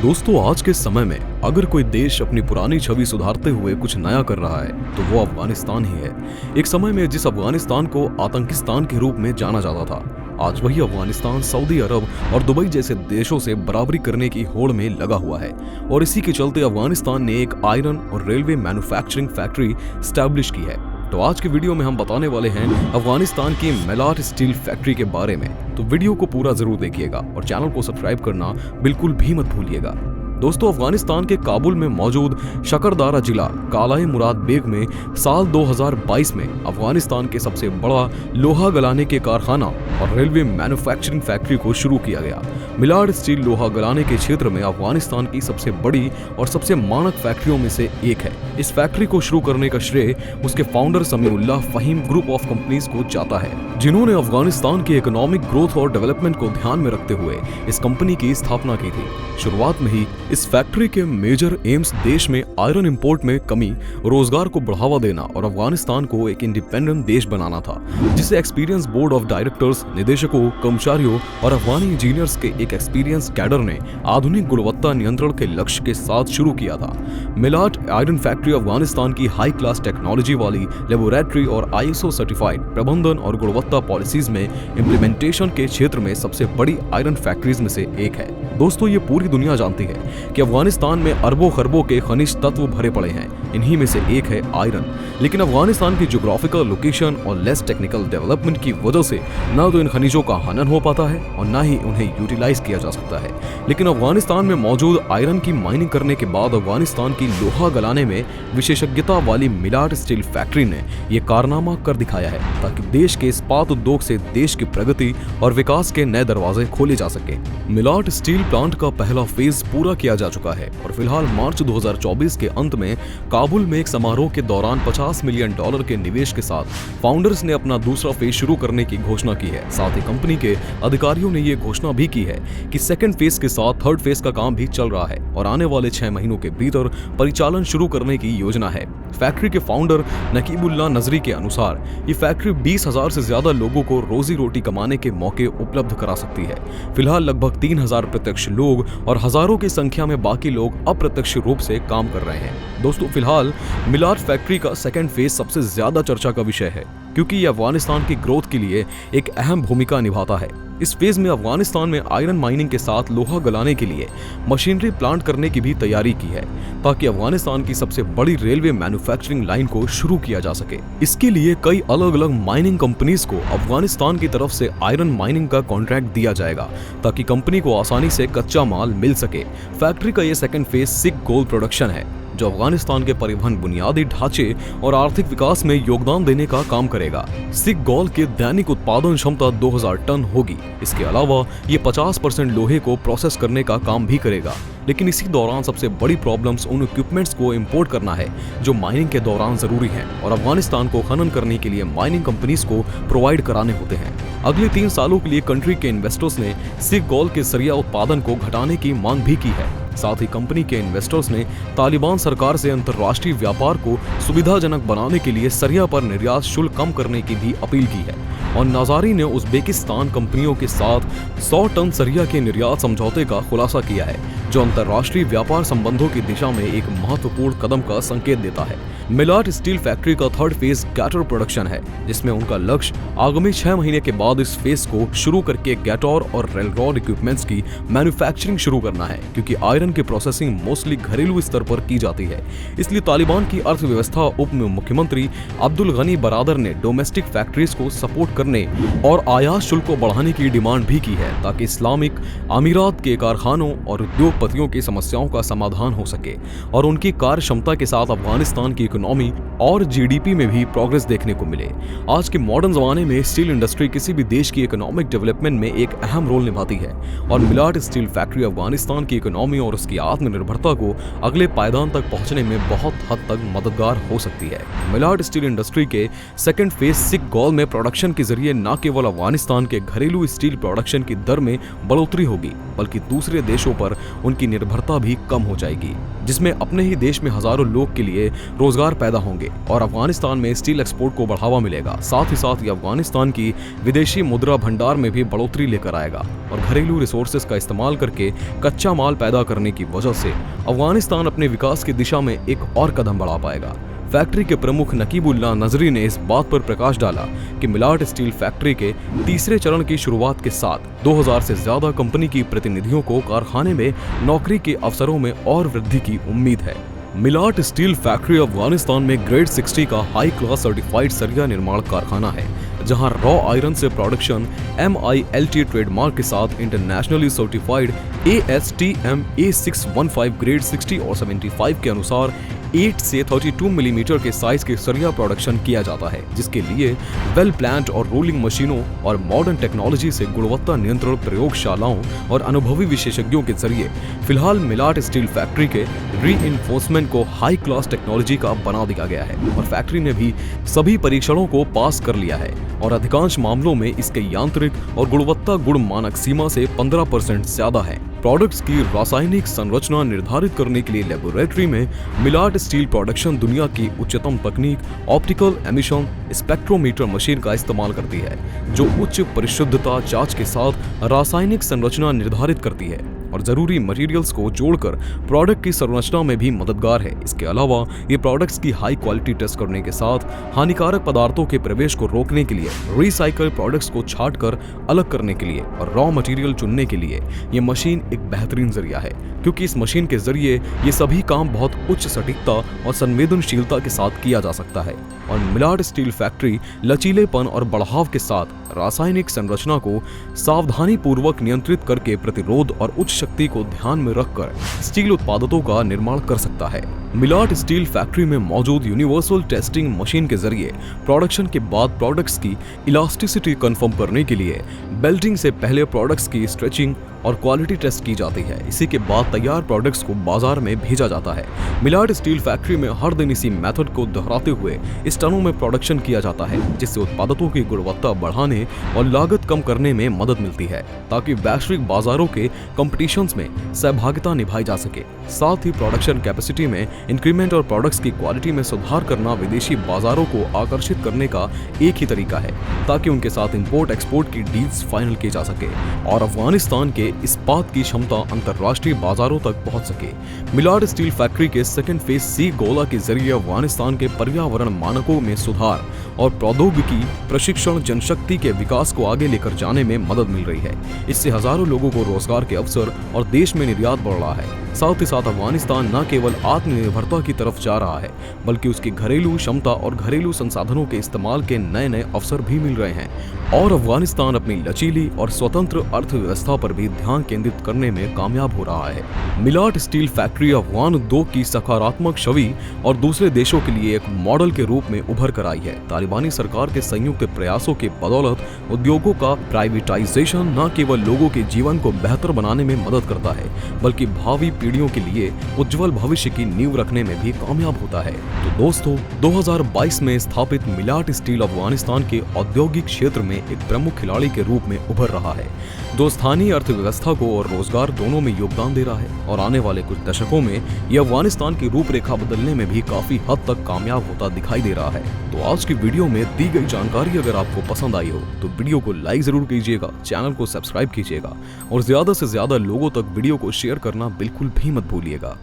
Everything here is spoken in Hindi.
दोस्तों, आज के समय में अगर कोई देश अपनी पुरानी छवि सुधारते हुए कुछ नया कर रहा है तो वो अफगानिस्तान ही है। एक समय में जिस अफगानिस्तान को आतंकिस्तान के रूप में जाना जाता था, आज वही अफगानिस्तान सऊदी अरब और दुबई जैसे देशों से बराबरी करने की होड़ में लगा हुआ है। और इसी के चलते अफगानिस्तान ने एक आयरन और रेलवे मैन्युफैक्चरिंग फैक्ट्री स्टैब्लिश की है। तो आज के वीडियो में हम बताने वाले हैं अफगानिस्तान की मेलाट स्टील फैक्ट्री के बारे में। तो वीडियो को पूरा जरूर देखिएगा और चैनल को सब्सक्राइब करना बिल्कुल भी मत भूलिएगा। दोस्तों, अफगानिस्तान के काबुल में मौजूद शकरदारा जिला कालाए मुराद बेग में साल 2022 में अफगानिस्तान के सबसे बड़ा लोहा गलाने के कारखाना और रेलवे मैन्युफैक्चरिंग फैक्ट्री को शुरू किया गया। मेलाट स्टील लोहा गलाने के क्षेत्र में अफगानिस्तान की सबसे बड़ी और सबसे मानक फैक्ट्रियों में से एक है। इस फैक्ट्री को शुरू करने का श्रेय उसके founder Samiullah Faheem group of companies को जाता है, जिन्होंने अफगानिस्तान की इकोनॉमिक ग्रोथ और डेवलपमेंट को ध्यान में रखते हुए इस कंपनी की स्थापना की थी। शुरुआत में ही इस फैक्ट्री के मेजर एम्स देश में आयरन इंपोर्ट में कमी, रोजगार को बढ़ावा देना और अफगानिस्तान को एक इंडिपेंडेंट देश बनाना था, जिसे एक्सपीरियंस बोर्ड ऑफ डायरेक्टर्स, निदेशकों, कर्मचारियों और अफगानी इंजीनियर्स के एक एक्सपीरियंस कैडर ने आधुनिक गुणवत्ता नियंत्रण के लक्ष्य के साथ शुरू किया था। मेलाट आयरन फैक्ट्री अफगानिस्तान की हाई क्लास टेक्नोलॉजी वाली लेबोरेटरी और ISO सर्टिफाइड प्रबंधन और गुणवत्ता पॉलिसीज में इम्प्लीमेंटेशन के क्षेत्र में सबसे बड़ी आयरन फैक्ट्रीज में से एक है। दोस्तों, ये पूरी दुनिया जानती है कि अफगानिस्तान में अरबों खरबों के खनिज तत्व भरे पड़े हैं। इन्हीं में से एक है आयरन। लेकिन अफगानिस्तान की ज्योग्राफिकल लोकेशन और लेस टेक्निकल डेवलपमेंट की वजह से न तो इन खनिजों का हनन हो पाता है और न ही उन्हें यूटिलाइज किया जा सकता है। लेकिन अफगानिस्तान में मौजूद आयरन की माइनिंग करने के बाद अफगानिस्तान की लोहा गलाने में विशेषज्ञता वाली मेलाट स्टील फैक्ट्री ने ये कारनामा कर दिखाया है, ताकि देश के इस्पात उद्योग से देश की प्रगति और विकास के नए दरवाजे खोले जा सके। मेलाट स्टील प्लांट का पहला फेज पूरा किया जा चुका है और फिलहाल मार्च 2024 के अंत में काबुल में एक समारोह के दौरान $50 मिलियन के निवेश के साथ फाउंडर्स ने अपना दूसरा फेज शुरू करने की घोषणा की है। साथ ही कंपनी के अधिकारियों ने ये घोषणा भी की है कि सेकंड फेज के साथ थर्ड फेज का काम भी चल रहा है और आने वाले 6 महीनों के भीतर परिचालन शुरू करने की योजना है। फैक्ट्री के फाउंडर नकीबुल्लाह नजरी के अनुसार ये फैक्ट्री 20,000 से ज्यादा लोगों को रोजी रोटी कमाने के मौके उपलब्ध करा सकती है। फिलहाल लगभग 3,000 प्रत्यक्ष लोग और हजारों की संख्या में बाकी लोग अप्रत्यक्ष रूप से काम कर रहे हैं। दोस्तों, फिलहाल मेलाट फैक्ट्री का सेकंड फेज सबसे ज्यादा चर्चा का विषय है, क्योंकि यह अफगानिस्तान की ग्रोथ के लिए एक अहम भूमिका निभाता है। इस फेज में अफगानिस्तान में आयरन माइनिंग के साथ लोहा गलाने के लिए मशीनरी प्लांट करने की भी तैयारी की है, ताकि अफगानिस्तान की सबसे बड़ी रेलवे मैन्युफैक्चरिंग लाइन को शुरू किया जा सके। इसके लिए कई अलग अलग माइनिंग कंपनीज को अफगानिस्तान की तरफ से आयरन माइनिंग का कॉन्ट्रैक्ट दिया जाएगा, ताकि कंपनी को आसानी से कच्चा माल मिल सके। फैक्ट्री का ये सेकंड फेज सिक गोल्ड प्रोडक्शन है, जो अफगानिस्तान के परिवहन बुनियादी ढांचे और आर्थिक विकास में योगदान देने का काम करेगा। सिक गोल्ड की दैनिक उत्पादन क्षमता 2000 टन होगी। इसके अलावा ये 50% लोहे को प्रोसेस करने का काम भी करेगा। लेकिन इसी दौरान सबसे बड़ी प्रॉब्लम्स उन इक्विपमेंट्स को इंपोर्ट करना है जो माइनिंग के दौरान जरूरी हैं और अफगानिस्तान को खनन करने के लिए माइनिंग कंपनीज को प्रोवाइड कराने होते हैं। अगले 3 सालों के लिए कंट्री के इन्वेस्टर्स ने सिक गोल्ड के सरिया उत्पादन को घटाने की मांग भी की है। साथ ही कंपनी के इन्वेस्टर्स ने तालिबान सरकार से अंतर्राष्ट्रीय व्यापार को सुविधाजनक बनाने के लिए सरिया पर निर्यात शुल्क कम करने की भी अपील की है। और नाजारी ने उज़्बेकिस्तान कंपनियों के साथ 100 टन सरिया के निर्यात समझौते का खुलासा किया है, जो अंतर्राष्ट्रीय व्यापार संबंधों की दिशा में एक महत्वपूर्ण कदम का संकेत देता है। मेलाट स्टील फैक्ट्री का थर्ड फेज गैटोर प्रोडक्शन है, जिसमें उनका लक्ष्य आगामी 6 महीने के बाद इस फेज को शुरू करके गैटोर और रेलरोड इक्विपमेंट्स की मैन्युफैक्चरिंग शुरू करना है, क्योंकि आयरन की प्रोसेसिंग मोस्टली घरेलू स्तर पर की जाती है। इसलिए तालिबान की अर्थव्यवस्था उप मुख्यमंत्री अब्दुल गनी बरादर ने डोमेस्टिक फैक्ट्रीज को सपोर्ट करने और आयात शुल्क को बढ़ाने की डिमांड भी की है, ताकि इस्लामिक अमीरात के कारखानों और उद्योगपतियों की समस्याओं का समाधान हो सके और उनकी कार्य क्षमता के साथ अफगानिस्तान की इकोनॉमी और GDP में भी प्रोग्रेस देखने को मिले। आज के मॉडर्न जमाने में स्टील इंडस्ट्री किसी भी देश की इकोनॉमिक डेवलपमेंट में एक अहम रोल निभाती है और मेलाट स्टील फैक्ट्री अफगानिस्तान की इकोनॉमी और उसकी आत्मनिर्भरता को अगले पायदान तक पहुंचने में बहुत हद तक मददगार हो सकती है। मेलाट स्टील इंडस्ट्री के सेकंड फेज सिक गोल्ड में प्रोडक्शन के जरिए न केवल अफगानिस्तान के घरेलू स्टील प्रोडक्शन की दर में बढ़ोतरी होगी, बल्कि दूसरे देशों पर उनकी निर्भरता भी कम हो जाएगी, जिसमें अपने ही देश में हजारों लोग के लिए रोजगार पैदा होंगे और अफगानिस्तान में स्टील एक्सपोर्ट को बढ़ावा मिलेगा। साथ ही साथ ये अफगानिस्तान की विदेशी मुद्रा भंडार में भी बढ़ोतरी लेकर आएगा और घरेलू रिसोर्सेज का इस्तेमाल करके कच्चा माल पैदा करने करने की वजह से अफगानिस्तान अपने विकास की दिशा में एक और कदम बढ़ा पाएगा। फैक्ट्री के प्रमुख नकीबुल्लाह नजरी ने इस बात पर प्रकाश डाला कि मिलाट स्टील फैक्ट्री के तीसरे चरण की शुरुआत के साथ 2000 से ज्यादा कंपनी की प्रतिनिधियों को कारखाने में नौकरी के अवसरों में और वृद्धि की उम्मीद है। मिलाट स्टील फैक्ट्री अफगानिस्तान में ग्रेड 60 का हाई क्लास सर्टिफाइड सरिया निर्माण कारखाना है, जहां रॉ आयरन से प्रोडक्शन MILT ट्रेडमार्क के साथ internationally certified ASTM A615 grade 60 और 75 के अनुसार 8 से 32 मिलीमीटर के साइज के सरिया प्रोडक्शन किया जाता है, जिसके लिए वेल प्लान्ड और रोलिंग मशीनों और मॉडर्न टेक्नोलॉजी से गुणवत्ता नियंत्रण प्रयोगशालाओं और अनुभवी विशेषज्ञों के जरिए फिलहाल मिलाट स्टील फैक्ट्री के रीइंफोर्समेंट को हाई क्लास टेक्नोलॉजी का बना दिया गया है और फैक्ट्री ने भी सभी परीक्षणों को पास कर लिया है और अधिकांश मामलों में इसके यांत्रिक और गुणवत्ता गुण मानक सीमा से 15% ज्यादा है। प्रोडक्ट्स की रासायनिक संरचना निर्धारित करने के लिए लेबोरेटरी में मिलाट स्टील प्रोडक्शन दुनिया की उच्चतम तकनीक ऑप्टिकल एमिशन स्पेक्ट्रोमीटर मशीन का इस्तेमाल करती है, जो उच्च परिशुद्धता जांच के साथ रासायनिक संरचना निर्धारित करती है और जरूरी मटेरियल्स को जोड़कर प्रोडक्ट की संरचना में भी मददगार है। इसके अलावा ये प्रोडक्ट्स की हाई क्वालिटी टेस्ट करने के साथ हानिकारक पदार्थों के प्रवेश को रोकने के लिए, रिसाइकल प्रोडक्ट्स को छांटकर अलग करने के लिए और रॉ मटेरियल चुनने के लिए ये मशीन एक बेहतरीन जरिया है, क्योंकि इस मशीन के जरिए ये सभी काम बहुत उच्च सटीकता और संवेदनशीलता के साथ किया जा सकता है। और मिलाट स्टील फैक्ट्री लचीलेपन और बढ़ाव के साथ रासायनिक संरचना को सावधानी पूर्वक नियंत्रित करके प्रतिरोध और उच्च शक्ति को ध्यान में रखकर स्टील उत्पादों का निर्माण कर सकता है। मिलाट स्टील फैक्ट्री में मौजूद यूनिवर्सल टेस्टिंग मशीन के जरिए प्रोडक्शन के बाद प्रोडक्ट्स की इलास्टिसिटी कंफर्म करने के लिए बेल्टिंग से पहले प्रोडक्ट्स की स्ट्रेचिंग और क्वालिटी टेस्ट की जाती है। इसी के बाद तैयार प्रोडक्ट्स को बाजार में भेजा जाता है। मिलाट स्टील फैक्ट्री में हर दिन इसी मेथड को दोहराते हुए इस टनों में प्रोडक्शन किया जाता है, जिससे उत्पादों की गुणवत्ता बढ़ाने और लागत कम करने में मदद मिलती है, ताकि वैश्विक बाजारों के कंपटीशंस में सहभागिता निभाई जा सके। साथ ही प्रोडक्शन कैपेसिटी में इंक्रीमेंट और प्रोडक्ट्स की क्वालिटी में सुधार करना विदेशी बाजारों को आकर्षित करने का एक ही तरीका है, ताकि उनके साथ इंपोर्ट एक्सपोर्ट की डील्स फाइनल की जा सके और अफगानिस्तान के इस्पात की क्षमता अंतर्राष्ट्रीय बाजारों तक पहुंच सके। मिलाट स्टील फैक्ट्री के सेकंड फेज सी गोला के जरिए अफगानिस्तान के पर्यावरण मानकों में सुधार और प्रौद्योगिकी प्रशिक्षण जनशक्ति के विकास को आगे लेकर जाने में मदद मिल रही है। इससे हजारों लोगों को रोजगार के अवसर और देश में निर्यात बढ़ रहा है। साथ ही साथ अफगानिस्तान न केवल आत्मनिर्भरता की तरफ जा रहा है, बल्कि उसकी घरेलू क्षमता और घरेलू संसाधनों के इस्तेमाल के नए नए अवसर भी मिल रहे हैं और अफगानिस्तान अपनी लचीली और स्वतंत्र अर्थव्यवस्था पर भी ध्यान केंद्रित करने में कामयाब हो रहा है। मिलाट स्टील फैक्ट्री अफगान उद्योग की सकारात्मक छवि और दूसरे देशों के लिए एक मॉडल के रूप में उभर कर आई है। तालिबानी सरकार के संयुक्त प्रयासों के बदौलत उद्योगों का प्राइवेटाइजेशन न केवल लोगों के जीवन को बेहतर बनाने में मदद करता है, बल्कि भावी पीढ़ियों के लिए उज्जवल भविष्य की नींव रखने में भी कामयाब होता है। तो दोस्तों, 2022 में स्थापित मिलाट स्टील अफगानिस्तान के औद्योगिक क्षेत्र में एक प्रमुख खिलाड़ी के रूप में उभर रहा है, जो स्थानीय अर्थव्यवस्था को और रोजगार दोनों में योगदान दे रहा है और आने वाले कुछ दशकों में यह अफगानिस्तान की रूपरेखा बदलने में भी काफी हद तक कामयाब होता दिखाई दे रहा है। तो आज की वीडियो में दी गई जानकारी अगर आपको पसंद आई हो तो वीडियो को लाइक जरूर कीजिएगा, चैनल को सब्सक्राइब कीजिएगा और ज्यादा से ज्यादा लोगों तक वीडियो को शेयर करना बिल्कुल भी मत भूलिएगा।